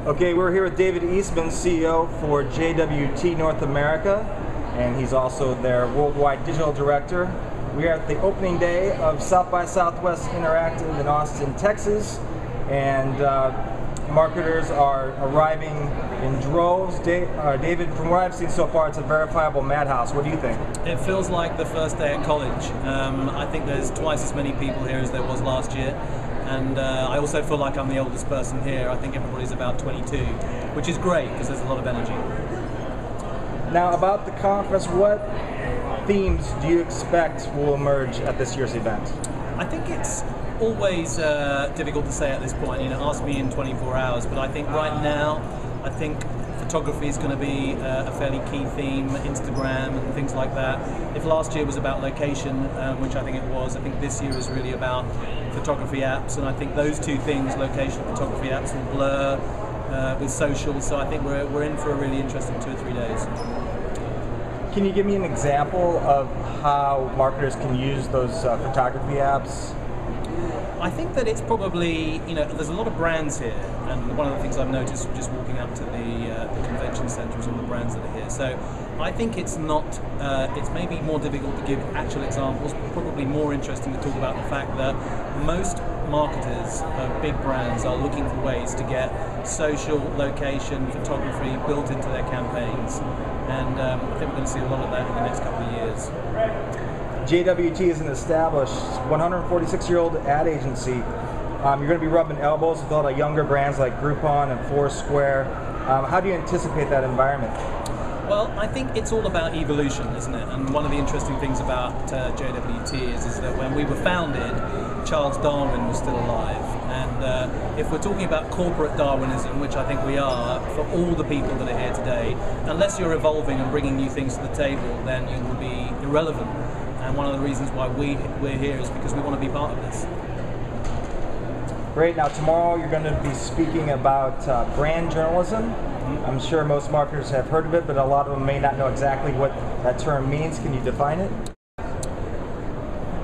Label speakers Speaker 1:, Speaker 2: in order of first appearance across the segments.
Speaker 1: Okay, we're here with David Eastmann, CEO for JWT North America, and he's also their worldwide digital director. We are at the opening day of South by Southwest Interactive in Austin, Texas, and marketers are arriving in droves. David, from what I've seen so far, it's a verifiable madhouse. What do you think?
Speaker 2: It feels like the first day at college. I think there's twice as many people here as there was last year. And I also feel like I'm the oldest person here. I think everybody's about 22, which is great because there's a lot of energy.
Speaker 1: Now, about the conference, what themes do you expect will emerge at this year's event?
Speaker 2: I think it's always difficult to say at this point. You know, ask me in 24 hours. But I think right now, I think photography is going to be a fairly key theme, Instagram and things like that. If last year was about location, which I think it was, I think this year is really about photography apps, and I think those two things, location and photography apps, will blur with social, so I think we're in for a really interesting 2 or 3 days.
Speaker 1: Can you give me an example of how marketers can use those photography apps?
Speaker 2: I think that it's probably, you know, there's a lot of brands here, and one of the things I've noticed just walking up to the convention centre is all the brands that are here. So I think it's not, it's maybe more difficult to give actual examples, but probably more interesting to talk about the fact that most marketers of big brands are looking for ways to get social, location, photography built into their campaigns. And I think we're going to see a lot of that in the next couple of years.
Speaker 1: JWT is an established 146-year-old ad agency. You're going to be rubbing elbows with a lot of younger brands like Groupon and Foursquare. How do you anticipate that environment?
Speaker 2: Well, I think it's all about evolution, isn't it? And one of the interesting things about JWT is that when we were founded, Charles Darwin was still alive. And if we're talking about corporate Darwinism, which I think we are, for all the people that are here today, unless you're evolving and bringing new things to the table, then you will be irrelevant. And one of the reasons why we're here is because we want to be part of this.
Speaker 1: Great. Now tomorrow you're going to be speaking about brand journalism. I'm sure most marketers have heard of it, but a lot of them may not know exactly what that term means. Can you define it?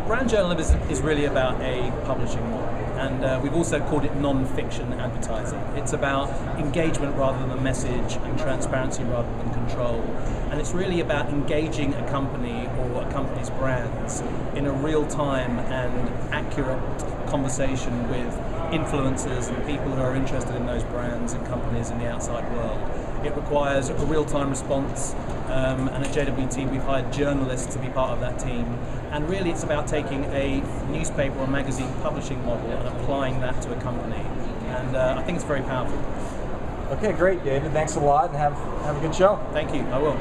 Speaker 2: Brand journalism is really about a publishing model, and we've also called it non-fiction advertising. It's about engagement rather than message, and transparency rather than control. And it's really about engaging a company or a company's brands in a real-time and accurate conversation with influencers and people who are interested in those brands and companies in the outside world. It requires a real-time response, and at JWT we've hired journalists to be part of that team. And really it's about taking a newspaper or magazine publishing model and applying that to a company. And I think it's very powerful.
Speaker 1: Okay, great, David. Thanks a lot, and have a good show.
Speaker 2: Thank you. I will.